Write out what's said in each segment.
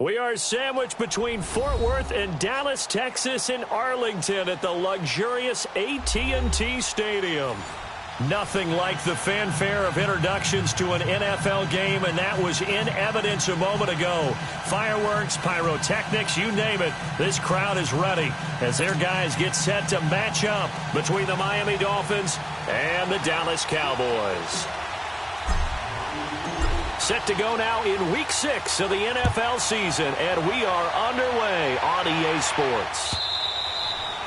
We are sandwiched between Fort Worth and Dallas, Texas, and Arlington at the luxurious AT&T Stadium. Nothing like the fanfare of introductions to an NFL game, and that was in evidence a moment ago. Fireworks, pyrotechnics, you name it. This crowd is ready as their guys get set to match up between the Miami Dolphins and the Dallas Cowboys. Set to go now in Week 6 of the NFL season, and we are underway on EA Sports.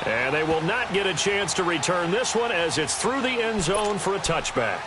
And they will not get a chance to return this one as it's through the end zone for a touchback.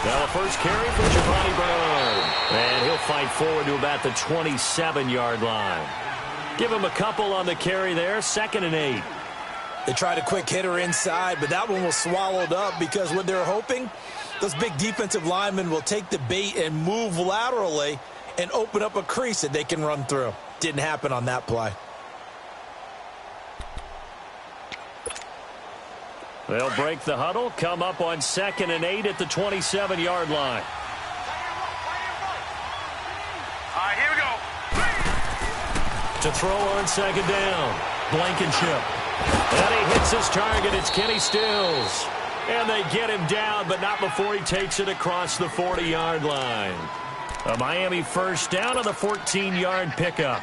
Now a first carry for Bernard. And he'll fight forward to about the 27-yard line. Give him a couple on the carry there, 2nd and 8. They tried a quick hitter inside, but that one was swallowed up because what they're hoping, those big defensive linemen will take the bait and move laterally and open up a crease that they can run through. Didn't happen on that play. They'll break the huddle, come up on 2nd and 8 at the 27-yard line. All right, here we go. To throw on 2nd down, Blankenship. And he hits his target. It's Kenny Stills. And they get him down, but not before he takes it across the 40-yard line. A Miami first down on the 14-yard pickup.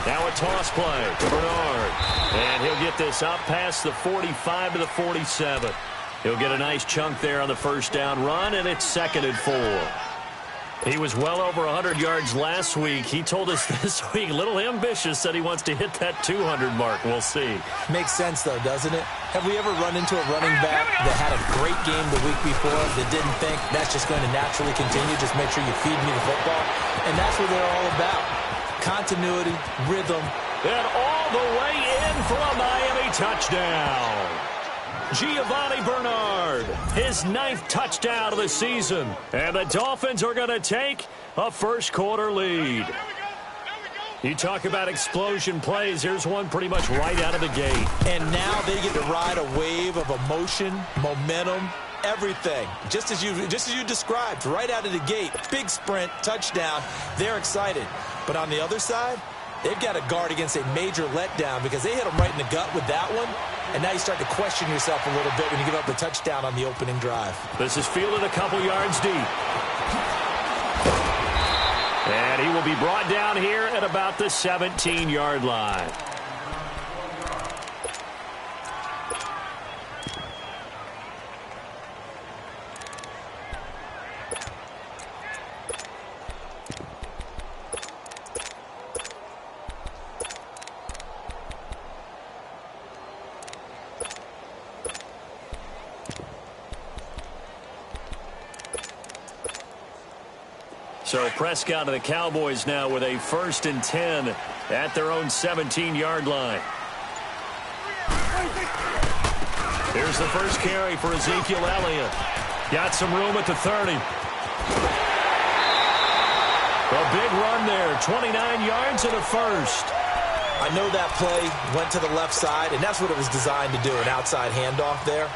Now a toss play to Bernard. And he'll get this up past the 45 to the 47. He'll get a nice chunk there on the first down run, and it's 2nd and 4. He was well over 100 yards last week. He told us this week, a little ambitious, said he wants to hit that 200 mark. We'll see. Makes sense, though, doesn't it? Have we ever run into a running back that had a great game the week before that didn't think that's just going to naturally continue? Just make sure you feed me the football. And that's what they're all about. Continuity, rhythm. And all the way in for a Miami touchdown. Giovanni Bernard, his 9th touchdown of the season. And the Dolphins are going to take a first-quarter lead. You talk about explosion plays. Here's one pretty much right out of the gate. And now they get to ride a wave of emotion, momentum, everything. Just as you described, right out of the gate. Big sprint, touchdown. They're excited. But on the other side, they've got to guard against a major letdown because they hit them right in the gut with that one. And now you start to question yourself a little bit when you give up the touchdown on the opening drive. This is fielded a couple yards deep. And he will be brought down here at about the 17-yard line. So Prescott and the Cowboys now with a 1st and 10 at their own 17-yard line. Here's the first carry for Ezekiel Elliott. Got some room at the 30. A big run there, 29 yards and a first. I know that play went to the left side, and that's what it was designed to do, an outside handoff there.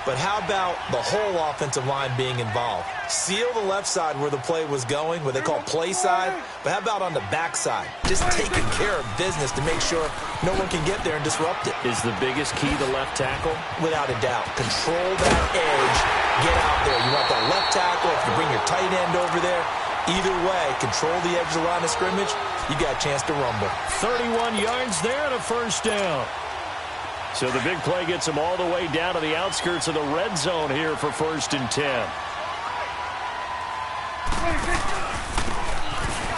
But how about the whole offensive line being involved? Seal the left side where the play was going, what they call play side. But how about on the back side? Just taking care of business to make sure no one can get there and disrupt it. Is the biggest key the left tackle? Without a doubt. Control that edge. Get out there. You want that left tackle. If you bring your tight end over there, either way, control the edge of the line of scrimmage. you got a chance to rumble. 31 yards there and a first down. So the big play gets them all the way down to the outskirts of the red zone here for 1st and 10.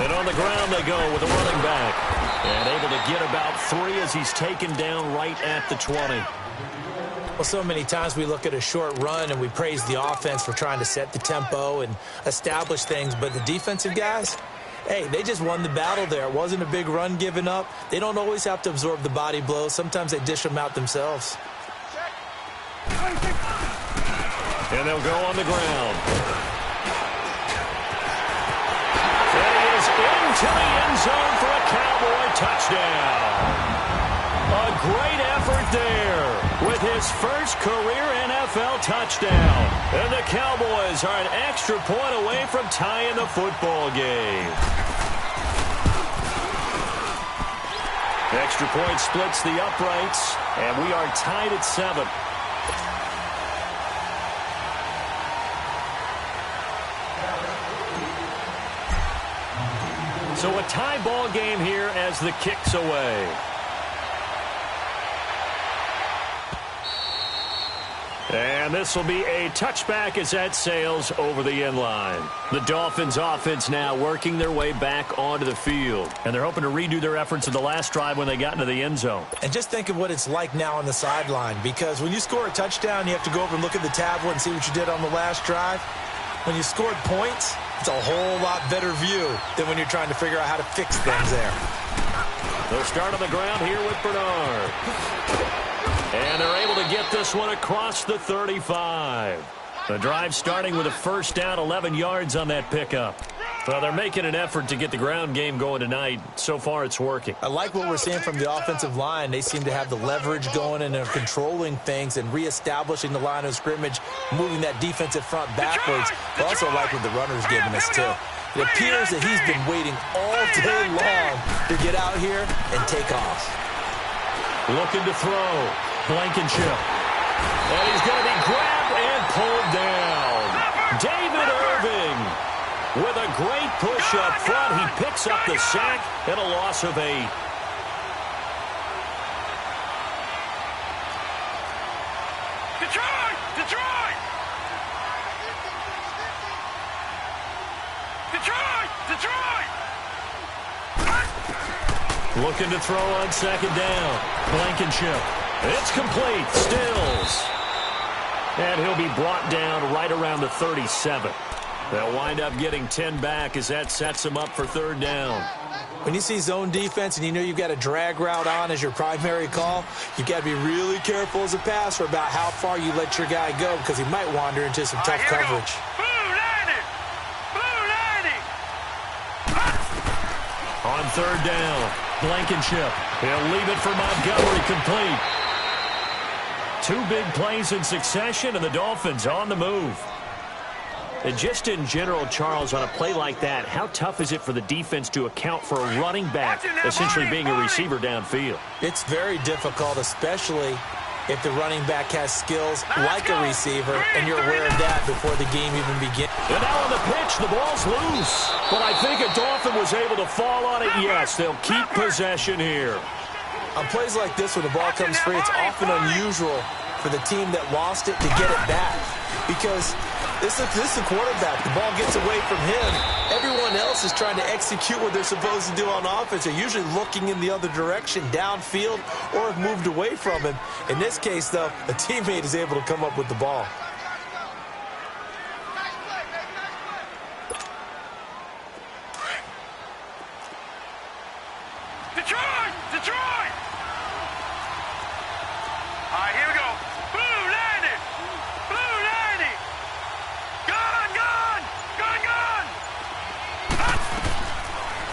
And on the ground they go with the running back. And able to get about 3 as he's taken down right at the 20. Well, so many times we look at a short run and we praise the offense for trying to set the tempo and establish things. But the defensive guys, hey, they just won the battle there. It wasn't a big run given up. They don't always have to absorb the body blows. Sometimes they dish them out themselves. And they'll go on the ground. And he is into the end zone for a Cowboy touchdown. A great effort there with his first career NFL touchdown. And the Cowboys are an extra point away from tying the football game. Extra point splits the uprights, and we are tied at 7. So a tie ball game here as the kick's away. And this will be a touchback as that sails over the end line. The Dolphins offense now working their way back onto the field. And they're hoping to redo their efforts in the last drive when they got into the end zone. And just think of what it's like now on the sideline. Because when you score a touchdown, you have to go over and look at the tablet and see what you did on the last drive. When you scored points, it's a whole lot better view than when you're trying to figure out how to fix things there. They'll start on the ground here with Bernard. And they're able to get this one across the 35. The drive starting with a first down, 11 yards on that pickup. Well, they're making an effort to get the ground game going tonight. So far, it's working. I like what we're seeing from the offensive line. They seem to have the leverage going and they're controlling things and reestablishing the line of scrimmage, moving that defensive front backwards. I also like what the runner's giving us, too. It appears that he's been waiting all day long to get out here and take off. Looking to throw. Blankenship. And he's going to be grabbed and pulled down. David Irving with a great push up front. He picks up the sack and a loss of 8. Detroit! Detroit! Detroit! Detroit! Looking to throw on second down. Blankenship. It's complete. Stills. And he'll be brought down right around the 37. They'll wind up getting 10 back as that sets him up for third down. When you see zone defense and you know you've got a drag route on as your primary call, you've got to be really careful as a passer about how far you let your guy go because he might wander into some tough coverage. On third down, Blankenship. He'll leave it for Montgomery complete. 2 big plays in succession, and the Dolphins on the move. And just in general, Charles, on a play like that, how tough is it for the defense to account for a running back essentially being a receiver downfield? It's very difficult, especially if the running back has skills like a receiver, and you're aware of that before the game even begins. And now on the pitch, the ball's loose. But I think a Dolphin was able to fall on it. Yes, they'll keep possession here. On plays like this, when the ball comes free, it's often unusual for the team that lost it to get it back. Because this is the quarterback. The ball gets away from him. Everyone else is trying to execute what they're supposed to do on offense. They're usually looking in the other direction, downfield, or have moved away from him. In this case, though, a teammate is able to come up with the ball. Detroit! Detroit! All right, here we go. Blue 90! Blue 90! Gun! Gun! Gun! Gun!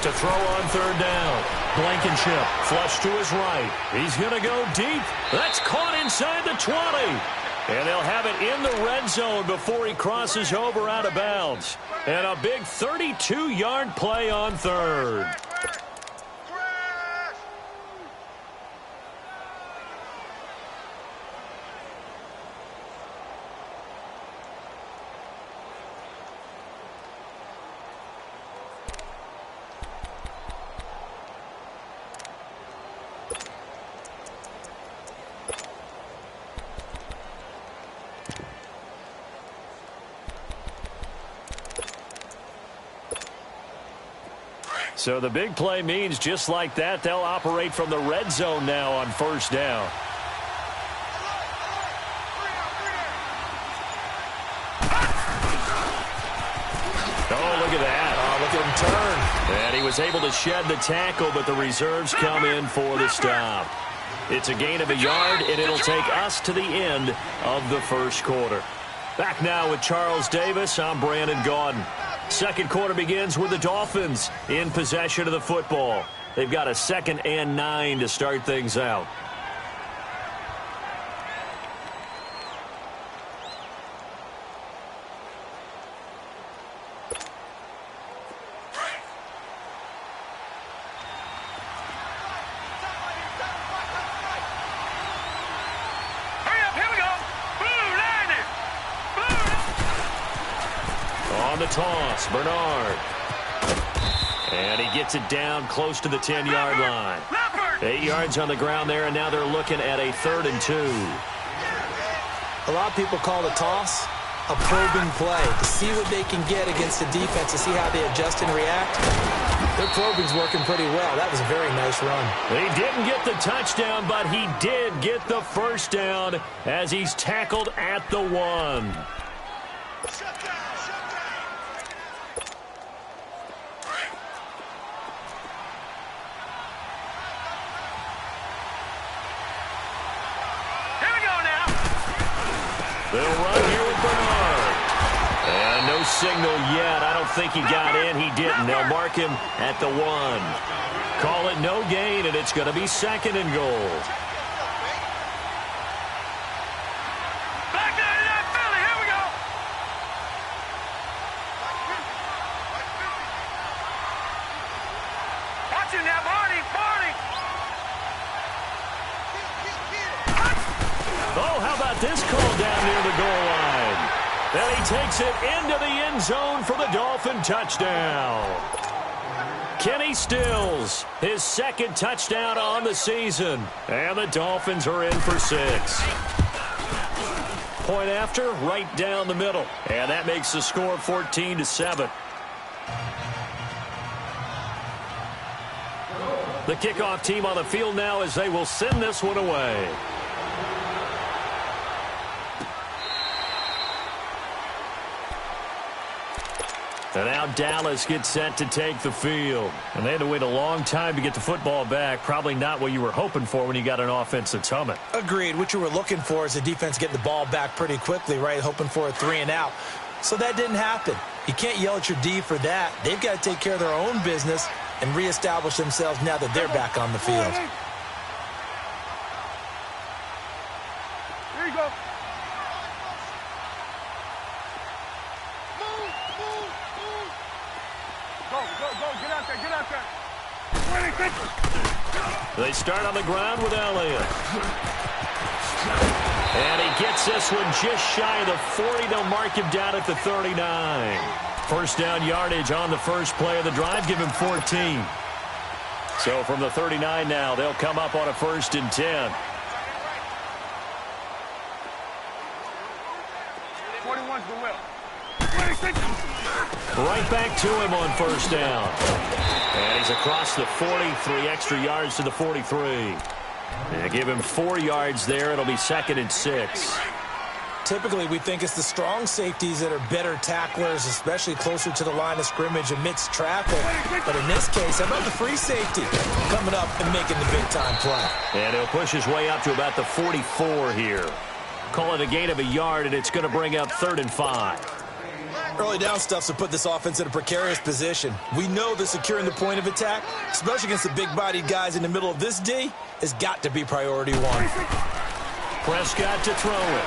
To throw on third down. Blankenship flush to his right. He's going to go deep. That's caught inside the 20. And they'll have it in the red zone before he crosses over out of bounds. And a big 32-yard play on third. So the big play means just like that, they'll operate from the red zone now on first down. Oh, look at that. Oh, look at him turn. And he was able to shed the tackle, but the reserves come in for the stop. It's a gain of a yard, and it'll take us to the end of the first quarter. Back now with Charles Davis, I'm Brandon Gaudin. Second quarter begins with the Dolphins in possession of the football. They've got a 2nd and 9 to start things out. The toss, Bernard. And he gets it down close to the 10-yard line. 8 yards on the ground there, and now they're looking at a 3rd and 2. A lot of people call the toss a probing play to see what they can get against the defense, to see how they adjust and react. Their probing's working pretty well. That was a very nice run. He didn't get the touchdown, but he did get the first down as he's tackled at the 1. They'll run here with Bernard. And no signal yet. I don't think he got in. He didn't. They'll mark him at the 1. Call it no gain, and it's going to be 2nd and goal. Back down to that Philly. Here we go. Watch him now, Barney. Oh, how about this call down near the goal line? Then he takes it into the end zone for the Dolphin touchdown. Kenny Stills, his 2nd touchdown on the season. And the Dolphins are in for 6. Point after, right down the middle. And that makes the score 14-7. The kickoff team on the field now as they will send this one away. And now Dallas gets set to take the field. And they had to wait a long time to get the football back. Probably not what you were hoping for when you got an offense that's humming. Agreed. What you were looking for is the defense getting the ball back pretty quickly, right? Hoping for a 3 and out. So that didn't happen. You can't yell at your D for that. They've got to take care of their own business and reestablish themselves now that they're back on the field. Here you go. Get out there. They start on the ground with Elliott. And he gets this one just shy of the 40. They'll mark him down at the 39. First down yardage on the first play of the drive. Give him 14. So from the 39 now, they'll come up on a 1st and 10. 41's the will. Right back to him on first down. And he's across the 40, 3 extra yards to the 43. They give him 4 yards there. It'll be 2nd and 6. Typically, we think it's the strong safeties that are better tacklers, especially closer to the line of scrimmage amidst traffic. But in this case, how about the free safety coming up and making the big-time play? And he'll push his way up to about the 44 here. Call it a gain of a yard, and it's going to bring up 3rd and 5. Early down stuffs will put this offense in a precarious position. We know that securing the point of attack, especially against the big-bodied guys in the middle of this D, has got to be priority 1. Prescott to throw it.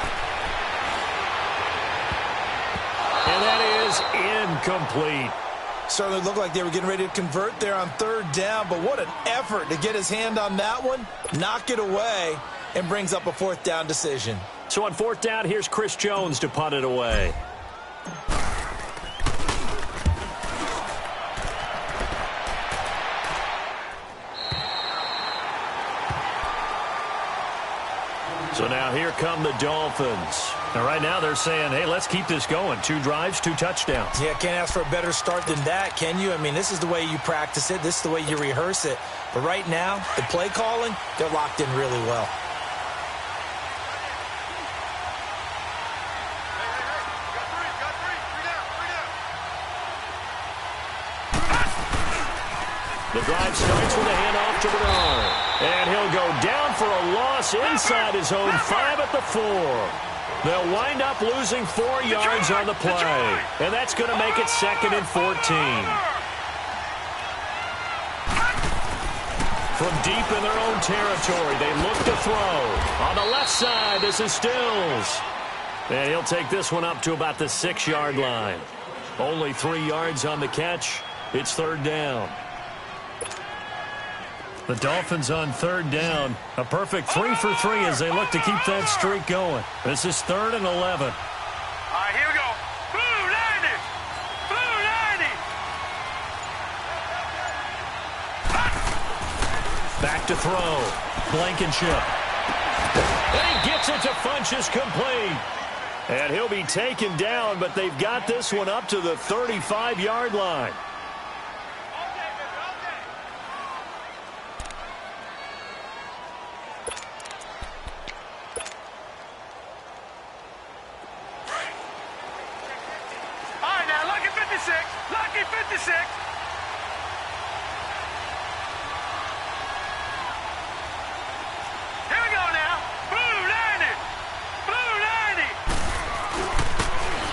And that is incomplete. Certainly looked like they were getting ready to convert there on 3rd down, but what an effort to get his hand on that one, knock it away, and brings up a 4th down decision. So on 4th down, here's Chris Jones to punt it away. So now here come the Dolphins. And right now they're saying, hey, let's keep this going. 2 drives, 2 touchdowns. Yeah, can't ask for a better start than that, can you? I mean, this is the way you practice it. This is the way you rehearse it. But right now, the play calling, they're locked in really well. The drive starts with a handoff to Bernard. And he'll go down for a loss inside his own 5 at the 4. They'll wind up losing 4 yards on the play. And that's going to make it 2nd and 14. From deep in their own territory, they look to throw. On the left side, this is Stills. And he'll take this one up to about the 6-yard line. Only 3 yards on the catch. It's 3rd down. The Dolphins on 3rd down. A perfect 3 for 3 as they look to keep that streak going. This is 3rd and 11. All right, here we go. Blue 90. Blue 90. Back to throw. Blankenship. And he gets it to Funchess complete. And he'll be taken down, but they've got this one up to the 35-yard line. Lucky 56. Here we go now. Blue 90. Blue 90.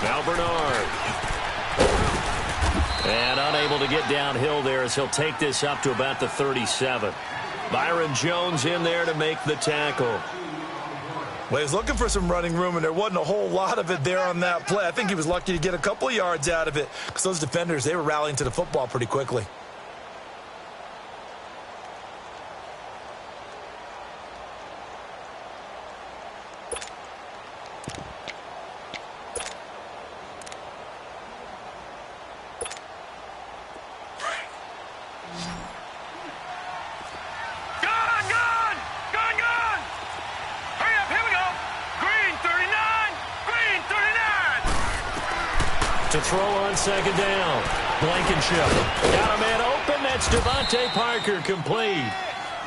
Now Bernard. And unable to get downhill there as he'll take this up to about the 37. Byron Jones in there to make the tackle. Well, he was looking for some running room, and there wasn't a whole lot of it there on that play. I think he was lucky to get a couple of yards out of it because those defenders, they were rallying to the football pretty quickly. To throw on 2nd down. Blankenship. Got a man open. That's Devontae Parker complete.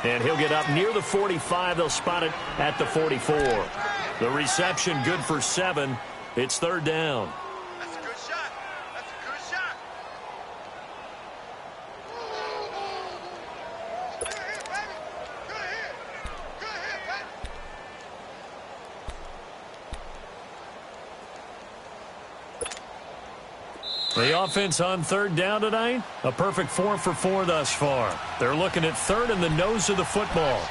And he'll get up near the 45. They'll spot it at the 44. The reception good for 7. It's 3rd down. That's a good shot. That's a good shot. Good hit, baby. Good hit. Good hit, baby. The offense on 3rd down tonight, a perfect 4 for 4 thus far. They're looking at 3rd in the nose of the football.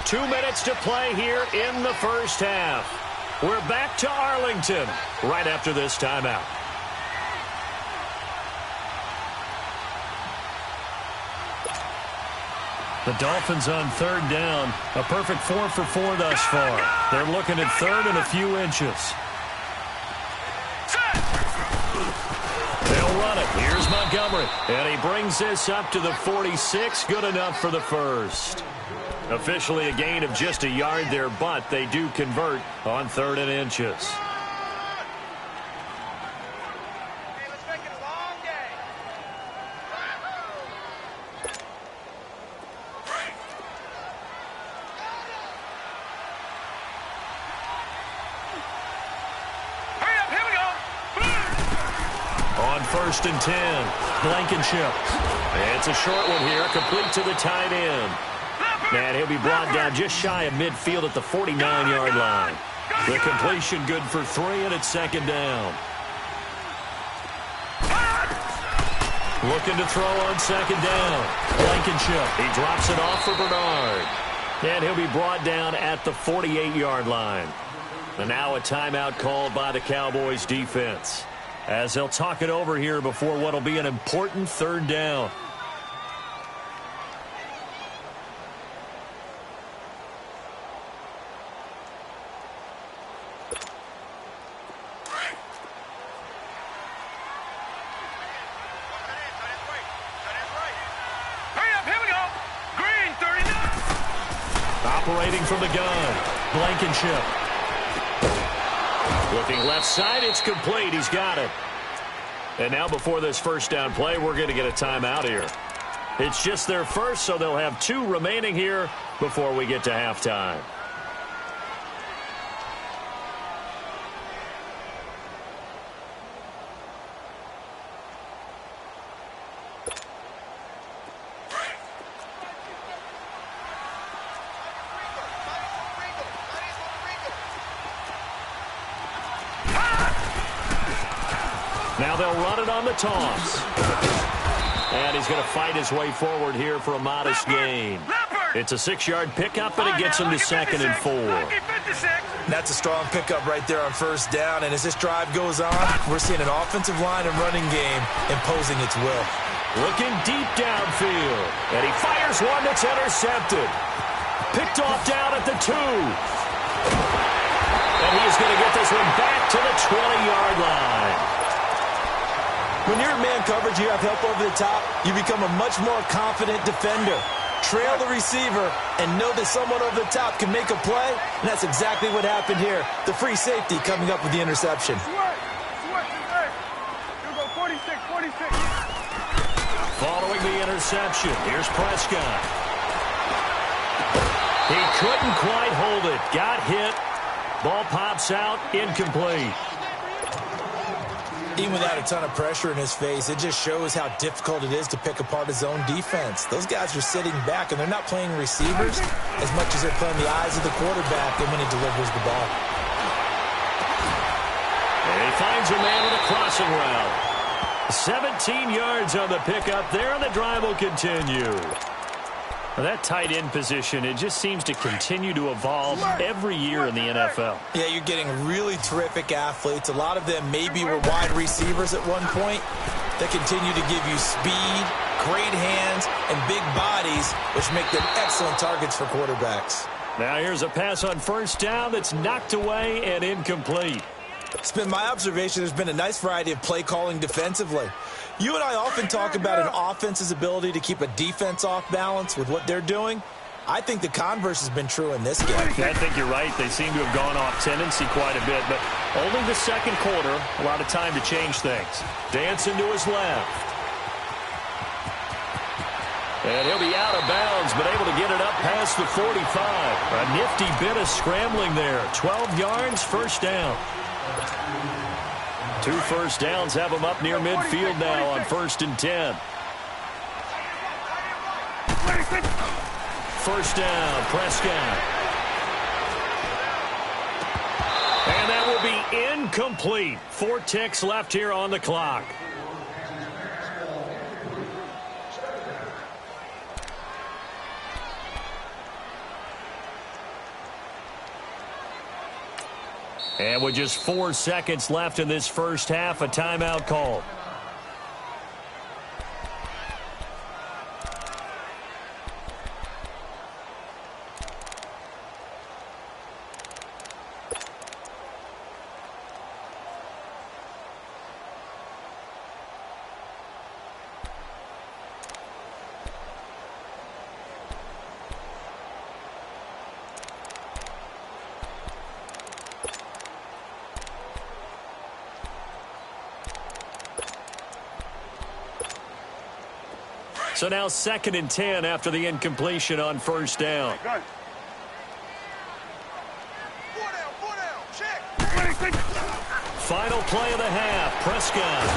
2 minutes to play here in the first half. We're back to Arlington right after this timeout. The Dolphins on 3rd down, a perfect 4 for 4 thus far. They're looking at 3rd and a few inches. They'll run it. Here's Montgomery. And he brings this up to the 46. Good enough for the first. Officially a gain of just a yard there, but they do convert on 3rd and inches. Hey, let's make it a long day. Hurry up, here we go. On 1st and 10, Blankenship. It's a short one here, complete to the tight end. And he'll be brought down just shy of midfield at the 49-yard line. The completion good for 3, and it's 2nd down. Looking to throw on 2nd down. Blankenship. He drops it off for Bernard. And he'll be brought down at the 48-yard line. And now a timeout called by the Cowboys defense, as they'll talk it over here before what will be an important 3rd down. Operating from the gun, Blankenship. Looking left side, it's complete. He's got it. And now before this first down play, we're going to get a timeout here. It's just their first, so they'll have 2 remaining here before we get to halftime. Now they'll run it on the toss. And he's going to fight his way forward here for a modest gain. It's a 6-yard pickup, and it gets him to 2nd and 4. That's a strong pickup right there on first down. And as this drive goes on, we're seeing an offensive line and running game imposing its will. Looking deep downfield. And he fires one that's intercepted. Picked off down at the 2. And he's going to get this one back to the 20-yard line. When you're in man coverage, you have help over the top, you become a much more confident defender. Trail the receiver and know that someone over the top can make a play, and that's exactly what happened here. The free safety coming up with the interception. Following the interception, here's Prescott. He couldn't quite hold it. Got hit. Ball pops out, incomplete. Even without a ton of pressure in his face, it just shows how difficult it is to pick apart his own defense. Those guys are sitting back, and they're not playing receivers as much as they're playing the eyes of the quarterback and when he delivers the ball. And he finds a man with a crossing route. 17 yards on the pickup there, and the drive will continue. Well, that tight end position, it just seems to continue to evolve every year in the NFL. Yeah, you're getting really terrific athletes. A lot of them maybe were wide receivers at one point that continue to give you speed, great hands, and big bodies, which make them excellent targets for quarterbacks. Now here's a pass on first down that's knocked away and incomplete. It's been my observation there's been a nice variety of play calling defensively. You and I often talk about an offense's ability to keep a defense off balance with what they're doing. I think the converse has been true in this game. I think you're right. They seem to have gone off tendency quite a bit, but only the second quarter, a lot of time to change things. Dancing to his left. And he'll be out of bounds, but able to get it up past the 45. A nifty bit of scrambling there. 12 yards, first down. 2 first downs have him up near midfield now on 1st and 10. First down, Prescott. And that will be incomplete. 4 ticks left here on the clock. And with just 4 seconds left in this first half, a timeout call. So now 2nd and 10 after the incompletion on first down. Final play of the half. Prescott.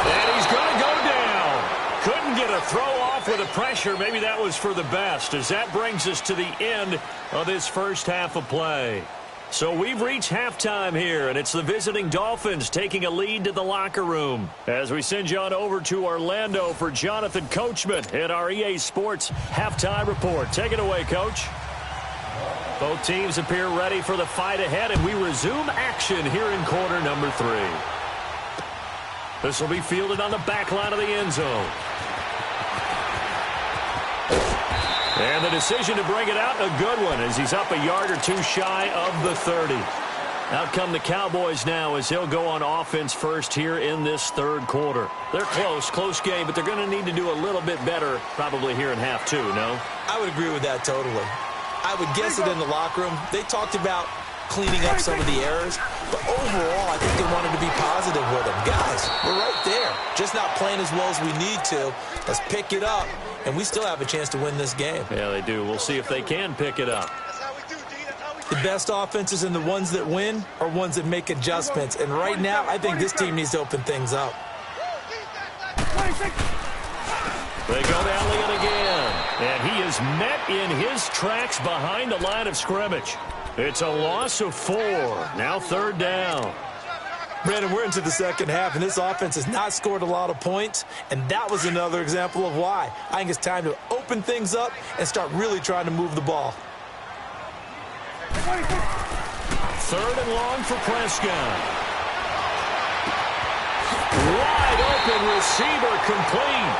And he's going to go down. Couldn't get a throw off with the pressure. Maybe that was for the best, as that brings us to the end of this first half of play. So we've reached halftime here, and it's the visiting Dolphins taking a lead to the locker room. As we send you on over to Orlando for Jonathan Coachman at our EA Sports Halftime Report. Take it away, Coach. Both teams appear ready for the fight ahead, and we resume action here in quarter number 3. This will be fielded on the back line of the end zone. And the decision to bring it out, a good one, as he's up a yard or 2 shy of the 30. Out come the Cowboys now as he'll go on offense first here in this third quarter. They're close game, but they're going to need to do a little bit better probably here in half 2, no? I would agree with that totally. I would guess that in the locker room, they talked about cleaning up some of the errors. But overall, I think they wanted to be positive with him. Guys, we're right there. Just not playing as well as we need to. Let's pick it up, and we still have a chance to win this game. Yeah, they do. We'll see if they can pick it up. The best offenses and the ones that win are ones that make adjustments. And right now, I think this team needs to open things up. They go to Elliott again. And he is met in his tracks behind the line of scrimmage. It's a loss of 4. Now 3rd down. Brandon, we're into the second half, and this offense has not scored a lot of points. And that was another example of why. I think it's time to open things up and start really trying to move the ball. 3rd and long for Prescott. Wide open receiver complete.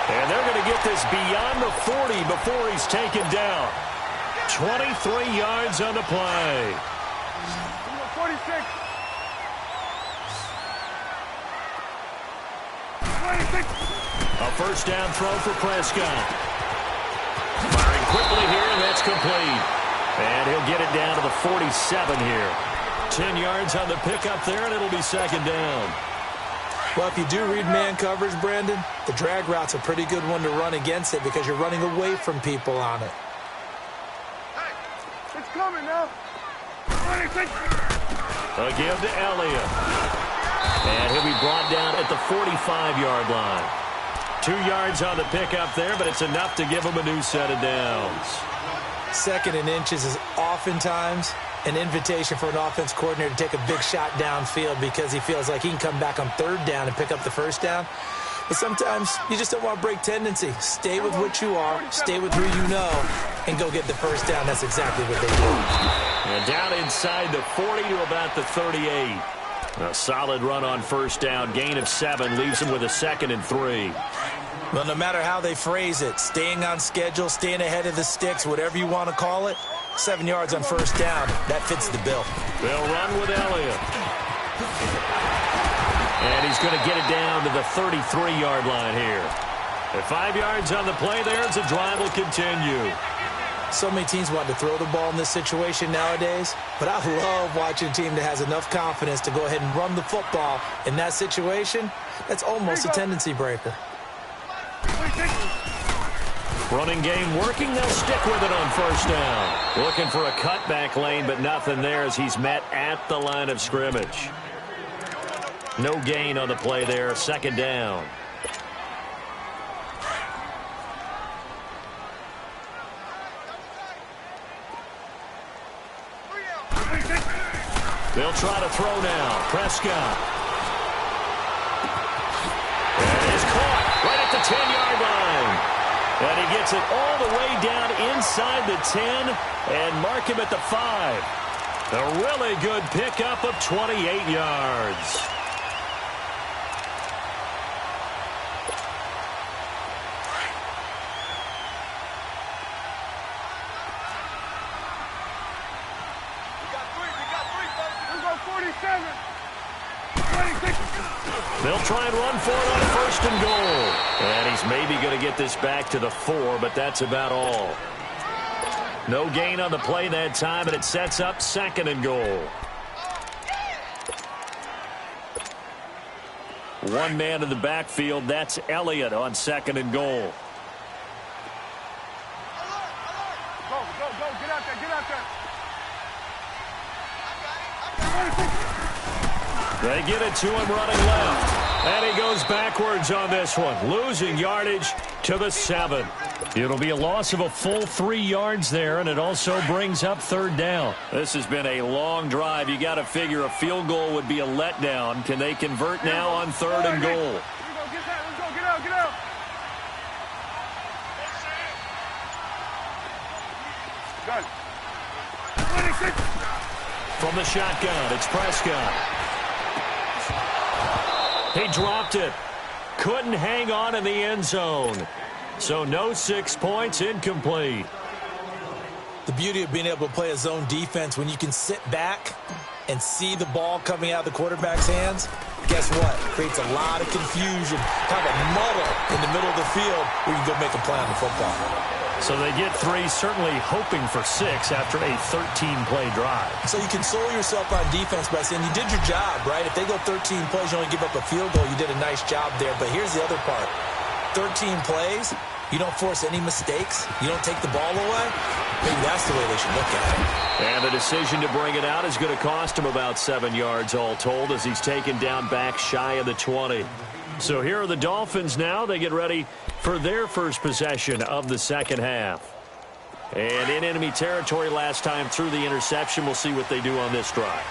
And they're going to get this beyond the 40 before he's taken down. 23 yards on the play. 46. A first down throw for Prescott. Firing quickly here, and that's complete. And he'll get it down to the 47 here. 10 yards on the pickup there, and it'll be 2nd down. Well, if you do read man coverage, Brandon, the drag route's a pretty good one to run against it because you're running away from people on it. Hey, it's coming now. A give to Elliott. And he'll be brought down at the 45-yard line. 2 yards on the pickup there, but it's enough to give him a new set of downs. 2nd and inches is oftentimes an invitation for an offense coordinator to take a big shot downfield because he feels like he can come back on 3rd down and pick up the 1st down. But sometimes you just don't want to break tendency. Stay with what you are, stay with who you know, and go get the 1st down. That's exactly what they do. And down inside the 40 to about the 38. A solid run on 1st down. Gain of 7 leaves him with a 2nd and 3. Well, no matter how they phrase it, staying on schedule, staying ahead of the sticks, whatever you want to call it, 7 yards on 1st down, that fits the bill. They'll run with Elliott. And he's going to get it down to the 33-yard line here. At 5 yards on the play there, as the drive will continue. So many teams want to throw the ball in this situation nowadays, but I love watching a team that has enough confidence to go ahead and run the football in that situation. That's almost a tendency breaker. Running game working. They'll stick with it on 1st down. Looking for a cutback lane, but nothing there as he's met at the line of scrimmage. No gain on the play there. 2nd down. They'll try to throw now. Prescott. And is caught right at the 10-yard line. And he gets it all the way down inside the 10 and mark him at the 5. A really good pickup of 28 yards. They'll try and run for it on 1st and goal. And he's maybe going to get this back to the 4, but that's about all. No gain on the play that time, and it sets up 2nd and goal. One man in the backfield. That's Elliott on 2nd and goal. Go, get out there, get out there. They get it to him running left. And he goes backwards on this one. Losing yardage to the 7. It'll be a loss of a full 3 yards there, and it also brings up 3rd down. This has been a long drive. You got to figure a field goal would be a letdown. Can they convert now on 3rd and goal? Let's go, get out. Good. 26. From the shotgun, it's Prescott. He dropped it. Couldn't hang on in the end zone. So no 6 points, incomplete. The beauty of being able to play a zone defense when you can sit back and see the ball coming out of the quarterback's hands, guess what? Creates a lot of confusion, kind of a muddle in the middle of the field where you can go make a play on the football. So they get 3, certainly hoping for 6 after a 13-play drive. So you console yourself on defense by saying you did your job, right? If they go 13 plays, you only give up a field goal, you did a nice job there. But here's the other part. 13 plays, you don't force any mistakes, you don't take the ball away. Maybe that's the way they should look at it. And the decision to bring it out is going to cost him about 7 yards all told as he's taken down back shy of the 20. So here are the Dolphins now. They get ready for their first possession of the second half. And in enemy territory last time through the interception. We'll see what they do on this drive.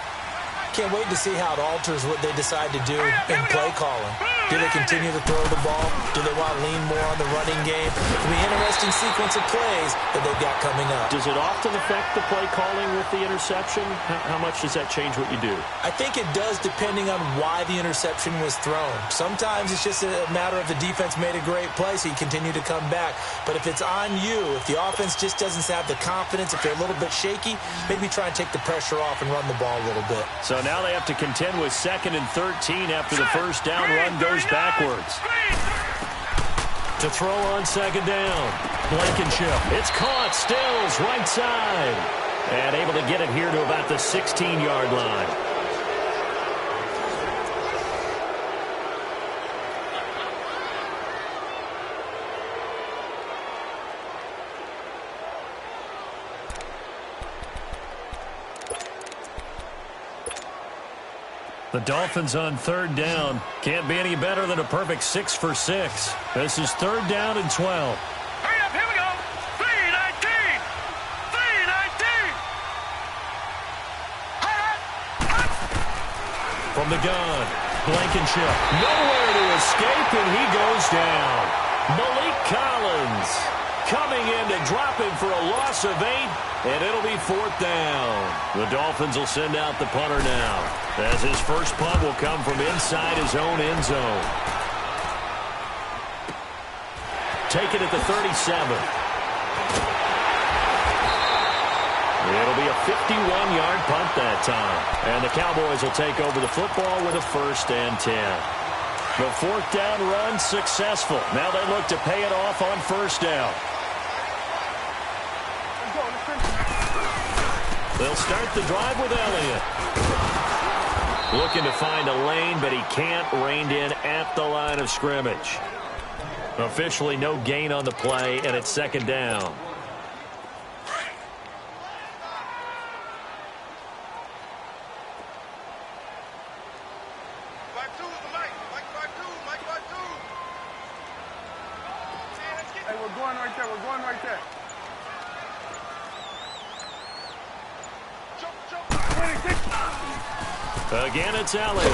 Can't wait to see how it alters what they decide to do in play calling. Do they continue to throw the ball? Do they want to lean more on the running game? It'll be an interesting sequence of plays that they've got coming up. Does it often affect the play calling with the interception? How much does that change what you do? I think it does depending on why the interception was thrown. Sometimes it's just a matter of the defense made a great play, so you continue to come back. But if it's on you, if the offense just doesn't have the confidence, if they're a little bit shaky, maybe try and take the pressure off and run the ball a little bit. So now they have to contend with 2nd and 13 after the first down run goes backwards. To throw on 2nd down. Blankenship. It's caught. Stills right side. And able to get it here to about the 16-yard line. The Dolphins on 3rd down. Can't be any better than a perfect 6 for 6. This is 3rd down and 12. Hurry up, here we go. 3-19. 3-19. From the gun, Blankenship. Nowhere to escape, and he goes down. Malik Collins coming in to drop him for a loss of 8, and it'll be 4th down. The Dolphins will send out the punter now, as his first punt will come from inside his own end zone. Take it at the 37. It'll be a 51-yard punt that time. And the Cowboys will take over the football with a 1st and 10. The 4th down run successful. Now they look to pay it off on 1st down. They'll start the drive with Elliott. Looking to find a lane, but he can't. Reined in at the line of scrimmage. Officially no gain on the play, and it's 2nd down. Hey, we're going right there. We're going right there. Again, it's Elliott.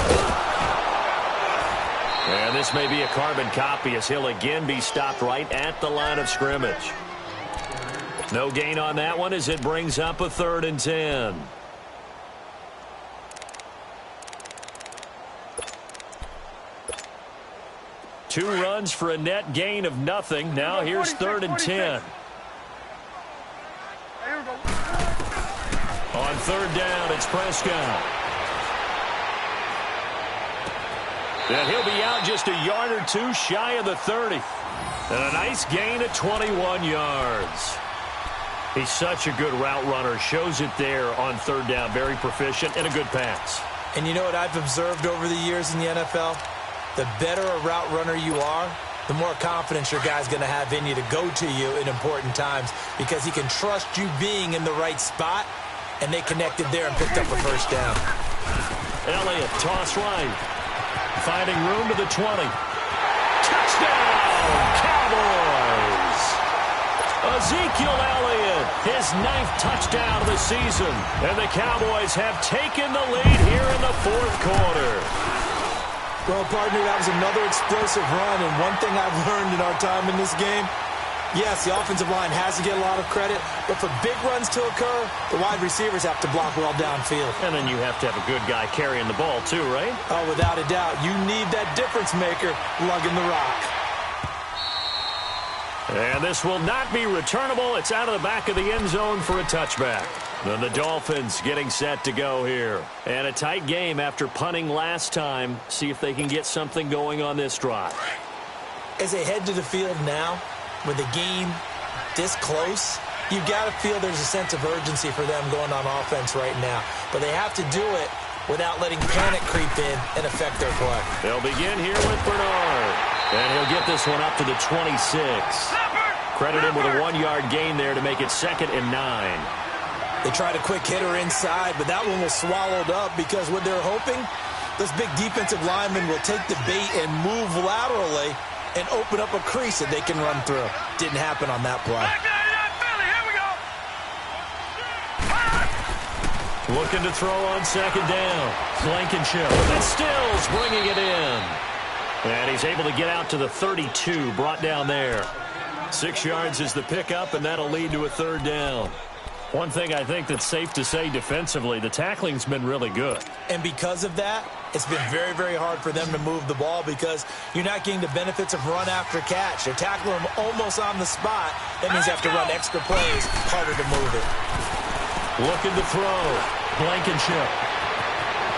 And this may be a carbon copy as he'll again be stopped right at the line of scrimmage. No gain on that one as it brings up a 3rd and 10. Two runs for a net gain of nothing. Now here's 3rd and 10. On 3rd down, it's Prescott. And he'll be out just a yard or two shy of the 30. And a nice gain of 21 yards. He's such a good route runner. Shows it there on 3rd down. Very proficient and a good pass. And you know what I've observed over the years in the NFL? The better a route runner you are, the more confidence your guy's going to have in you to go to you in important times because he can trust you being in the right spot, and they connected there and picked up a 1st down. Elliott, toss right. Finding room to the 20. Touchdown, Cowboys! Ezekiel Elliott, his 9th touchdown of the season. And the Cowboys have taken the lead here in the 4th quarter. Well, partner, that was another explosive run, and one thing I've learned in our time in this game, yes, the offensive line has to get a lot of credit, but for big runs to occur, the wide receivers have to block well downfield. And then you have to have a good guy carrying the ball too, right? Oh, without a doubt. You need that difference maker lugging the rock. And this will not be returnable. It's out of the back of the end zone for a touchback. Then the Dolphins getting set to go here. And a tight game after punting last time. See if they can get something going on this drive. As they head to the field now, with the game this close, you've got to feel there's a sense of urgency for them going on offense right now. But they have to do it without letting panic creep in and affect their play. They'll begin here with Bernard. And he'll get this one up to the 26. Credit him with a 1-yard gain there to make it 2nd and 9. They tried a quick hitter inside, but that one was swallowed up because what they're hoping, those big defensive linemen will take the bait and move laterally and open up a crease that they can run through. Didn't happen on that play. Looking to throw on 2nd down. Blankenship. And Stills bringing it in. And he's able to get out to the 32, brought down there. 6 yards is the pickup, and that'll lead to a 3rd down. One thing I think that's safe to say defensively, the tackling's been really good. And because of that, it's been very, very hard for them to move the ball because you're not getting the benefits of run after catch. They're tackling them almost on the spot. That means you have to run extra plays, harder to move it. Looking to throw. Blankenship.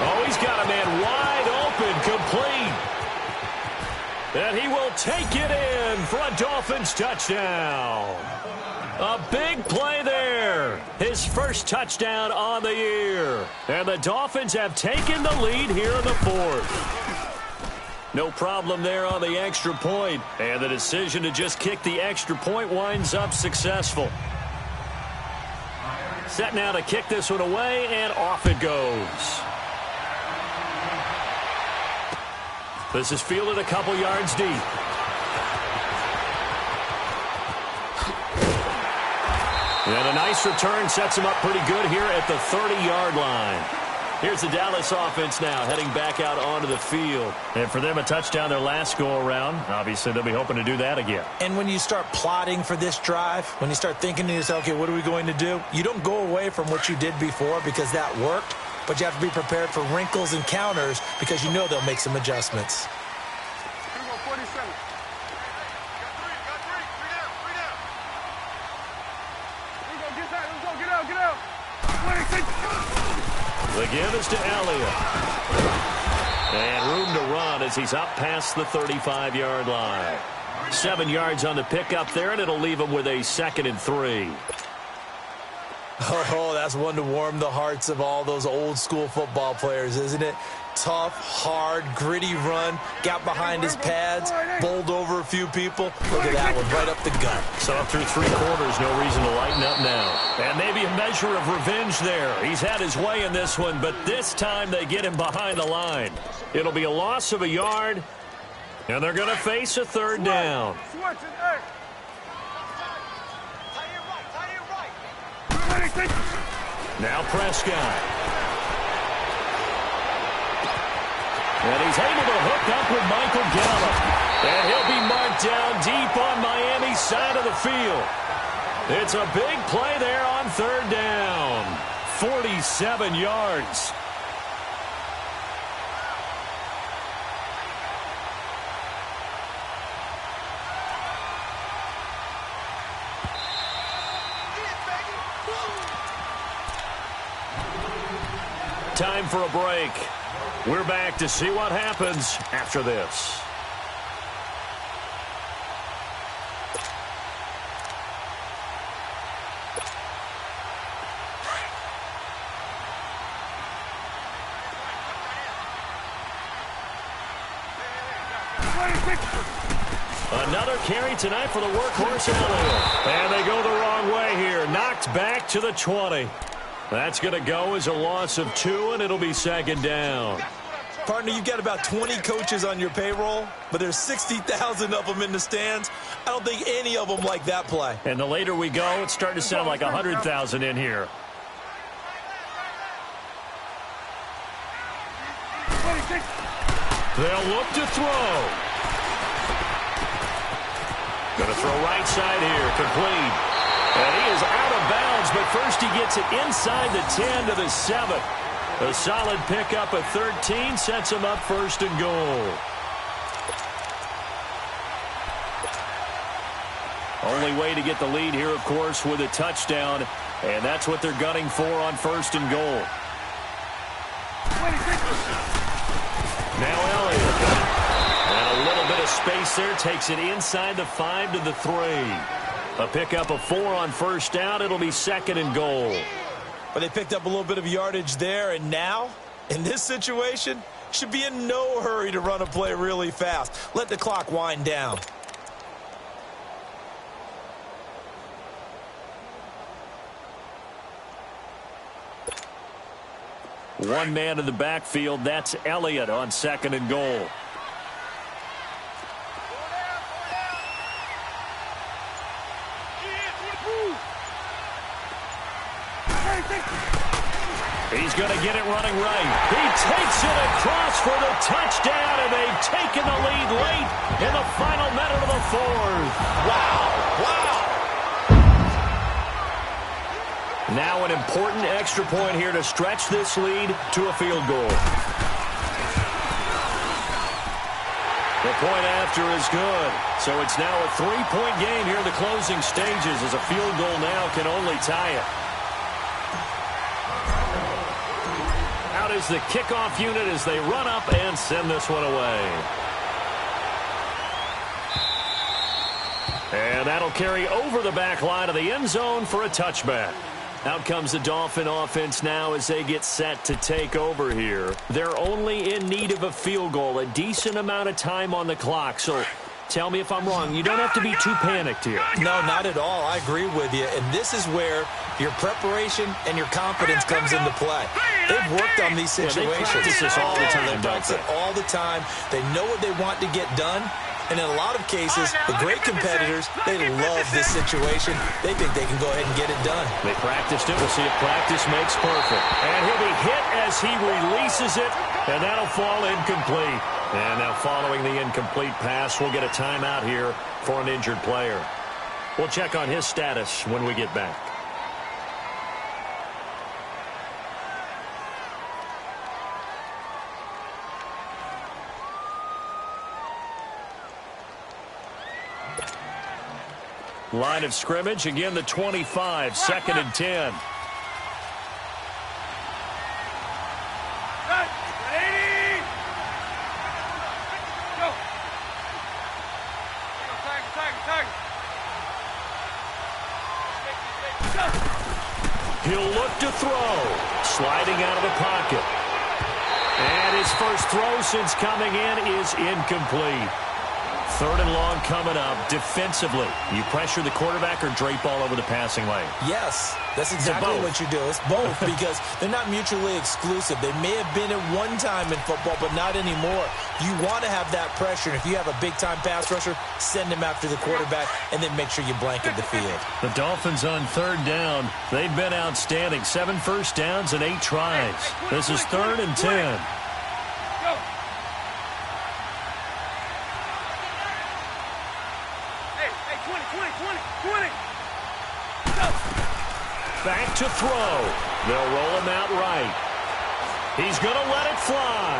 Oh, he's got a man wide open, complete. And he will take it in for a Dolphins touchdown. A big play there. His first touchdown on the year. And the Dolphins have taken the lead here in the 4th. No problem there on the extra point. And the decision to just kick the extra point winds up successful. Set now to kick this one away, and off it goes. This is fielded a couple yards deep. And a nice return sets him up pretty good here at the 30-yard line. Here's the Dallas offense now heading back out onto the field. And for them, a touchdown their last go-around. Obviously, they'll be hoping to do that again. And when you start plotting for this drive, when you start thinking to yourself, okay, what are we going to do? You don't go away from what you did before because that worked, but you have to be prepared for wrinkles and counters because you know they'll make some adjustments. The give is to Elliott. And room to run as he's up past the 35-yard line. 7 yards on the pickup there, and it'll leave him with a 2nd and 3. Oh, that's one to warm the hearts of all those old-school football players, isn't it? Tough, hard, gritty run, got behind his pads, bowled over a few people. Look at that one, right up the gut. So through 3 quarters, no reason to lighten up now. And maybe a measure of revenge there. He's had his way in this one, but this time they get him behind the line. It'll be a loss of a yard, and they're going to face a 3rd down. Now Prescott. And he's able to hook up with Michael Gallup. And he'll be marked down deep on Miami's side of the field. It's a big play there on 3rd down. 47 yards. Time for a break. We're back to see what happens after this. Another carry tonight for the workhorse Elliott. And they go the wrong way here. Knocked back to the 20. That's going to go as a loss of 2, and it'll be 2nd down. Partner, you've got about 20 coaches on your payroll, but there's 60,000 of them in the stands. I don't think any of them like that play. And the later we go, it's starting to sound like 100,000 in here. They'll look to throw. Going to throw right side here, complete. And he is out of bounds, but first he gets it inside the 10 to the 7. A solid pickup at 13 sets him up 1st and goal. Only way to get the lead here, of course, with a touchdown, and that's what they're gunning for on 1st and goal. Now Elliott. And a little bit of space there, takes it inside the 5 to the 3. A pickup of 4 on first down. It'll be 2nd and goal. But they picked up a little bit of yardage there, and now, in this situation, should be in no hurry to run a play really fast. Let the clock wind down. One man in the backfield. That's Elliott on 2nd and goal. He's going to get it running right. He takes it across for the touchdown, and they've taken the lead late in the final minute of the 4th. Wow. Wow. Now an important extra point here to stretch this lead to a field goal. The point after is good. So it's now a 3-point game here in the closing stages, as a field goal now can only tie it. Out is the kickoff unit as they run up and send this one away. And that'll carry over the back line of the end zone for a touchback. Out comes the Dolphin offense now as they get set to take over here. They're only in need of a field goal, a decent amount of time on the clock. So tell me if I'm wrong. You don't have to be too panicked here. No, not at all. I agree with you. And this is where your preparation and your confidence comes into play. They've worked on these situations. They practice this all the time. They practice it all the time. They know what they want to get done. And in a lot of cases, the great competitors, they love this situation. They think they can go ahead and get it done. They practiced it. We'll see if practice makes perfect. And he'll be hit as he releases it, and that'll fall incomplete. And now following the incomplete pass, we'll get a timeout here for an injured player. We'll check on his status when we get back. Line of scrimmage, again the 25, 2nd and 10. He'll look to throw, sliding out of the pocket. And his first throw since coming in is incomplete. 3rd and long coming up. Defensively, you pressure the quarterback or drape all over the passing lane? Yes, that's exactly what you do. It's both because they're not mutually exclusive. They may have been at one time in football, but not anymore. You want to have that pressure. And if you have a big-time pass rusher, send him after the quarterback and then make sure you blanket the field. The Dolphins on 3rd down. They've been outstanding. 7 first downs and 8 tries. This is 3rd and 10. Back to throw. They'll roll him out right. He's going to let it fly.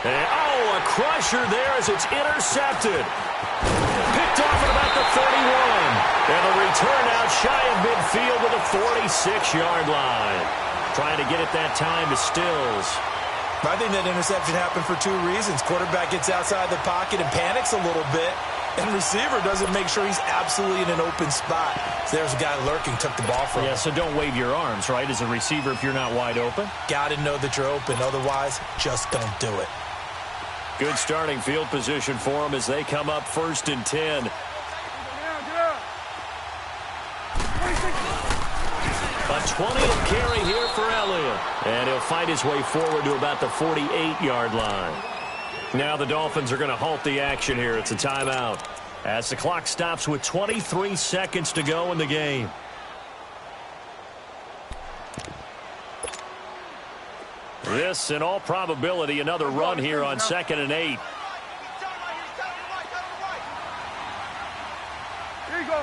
And, a crusher there as it's intercepted. Picked off at about the 31. And the return out shy of midfield to the 46-yard line. Trying to get it that time to Stills. I think that interception happened for 2 reasons. Quarterback gets outside the pocket and panics a little bit. And receiver doesn't make sure he's absolutely in an open spot. So there's a guy lurking, took the ball from him. Yeah, so don't wave your arms, right, as a receiver if you're not wide open. Got to know that you're open. Otherwise, just don't do it. Good starting field position for them as they come up 1st and 10. A 20th carry here for Elliott. And he'll fight his way forward to about the 48-yard line. Now the Dolphins are going to halt the action here. It's a timeout as the clock stops with 23 seconds to go in the game. This, in all probability, another run here on 2nd and 8. Here you go.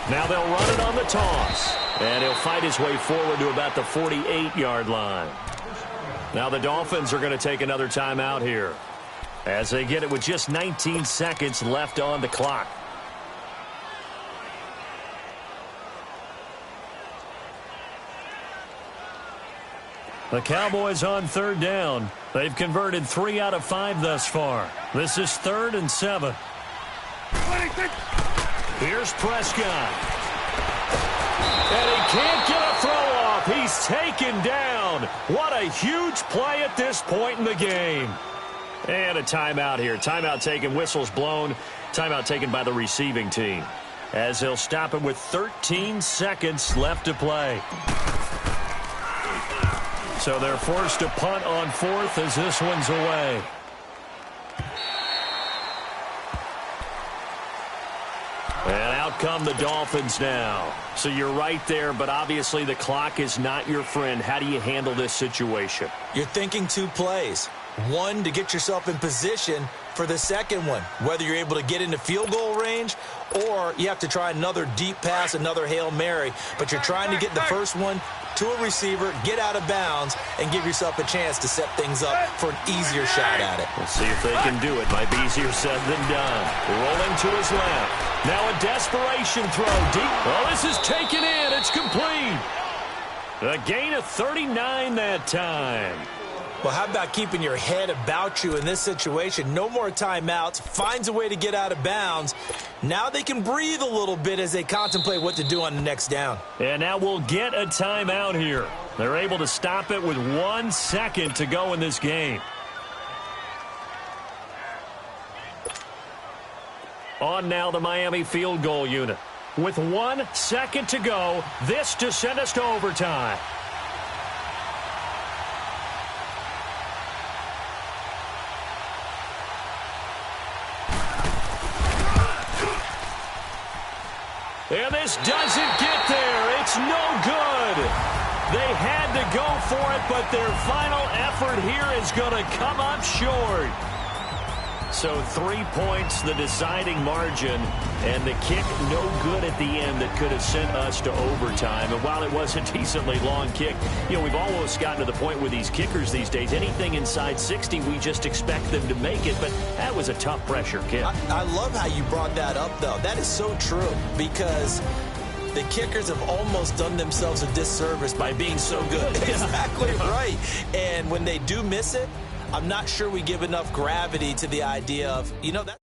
Now they'll run it on the toss. And he'll fight his way forward to about the 48-yard line. Now the Dolphins are going to take another timeout here as they get it with just 19 seconds left on the clock. The Cowboys on 3rd down. They've converted 3 out of 5 thus far. This is 3rd and 7. Here's Prescott. And he can't get a throw off. He's taken down. What a huge play at this point in the game. And a timeout here. Timeout taken, whistles blown. Timeout taken by the receiving team, as he'll stop it with 13 seconds left to play. So they're forced to punt on 4th as this one's away. And out come the Dolphins now. So you're right there, but obviously the clock is not your friend. How do you handle this situation? You're thinking 2 plays. One, to get yourself in position for the second one, whether you're able to get into field goal range or you have to try another deep pass, another Hail Mary. But you're trying to get the first one to a receiver, get out of bounds, and give yourself a chance to set things up for an easier shot at it. We'll see if they can do it. Might be easier said than done. Rolling to his left. Now a desperation throw deep. Oh, this is taken in. It's complete. A gain of 39 that time. Well, how about keeping your head about you in this situation? No more timeouts. Finds a way to get out of bounds. Now they can breathe a little bit as they contemplate what to do on the next down. And now we'll get a timeout here. They're able to stop it with 1 second to go in this game. On now the Miami field goal unit. With 1 second to go, this to send us to overtime. And this doesn't get there. It's no good. They had to go for it, but their final effort here is going to come up short. So 3 points, the deciding margin, and the kick no good at the end that could have sent us to overtime. And while it was a decently long kick, you know, we've almost gotten to the point with these kickers these days, anything inside 60, we just expect them to make it. But that was a tough pressure kick. I love how you brought that up, though. That is so true, because the kickers have almost done themselves a disservice by being so good. Exactly right. And when they do miss it, I'm not sure we give enough gravity to the idea of, you know, that.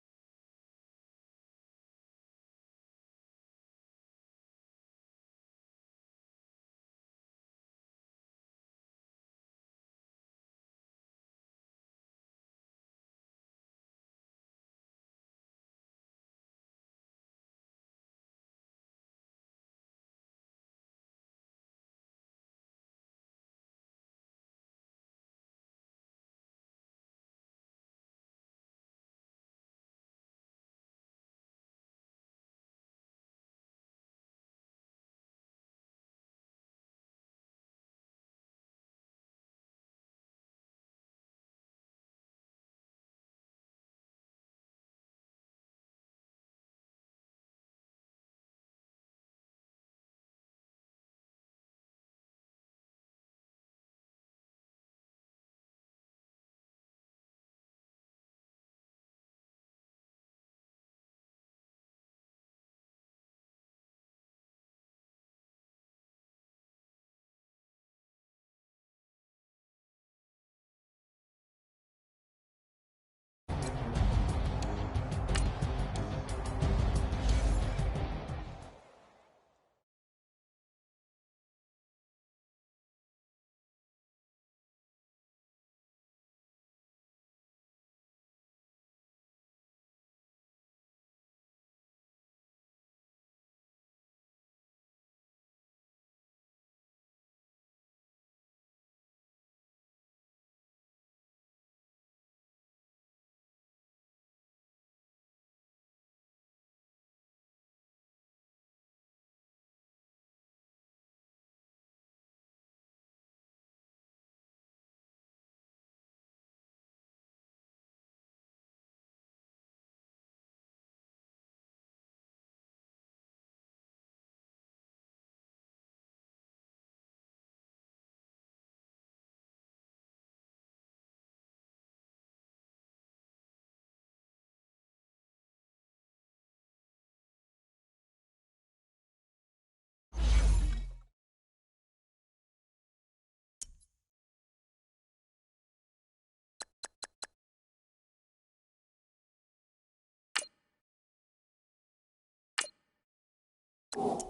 You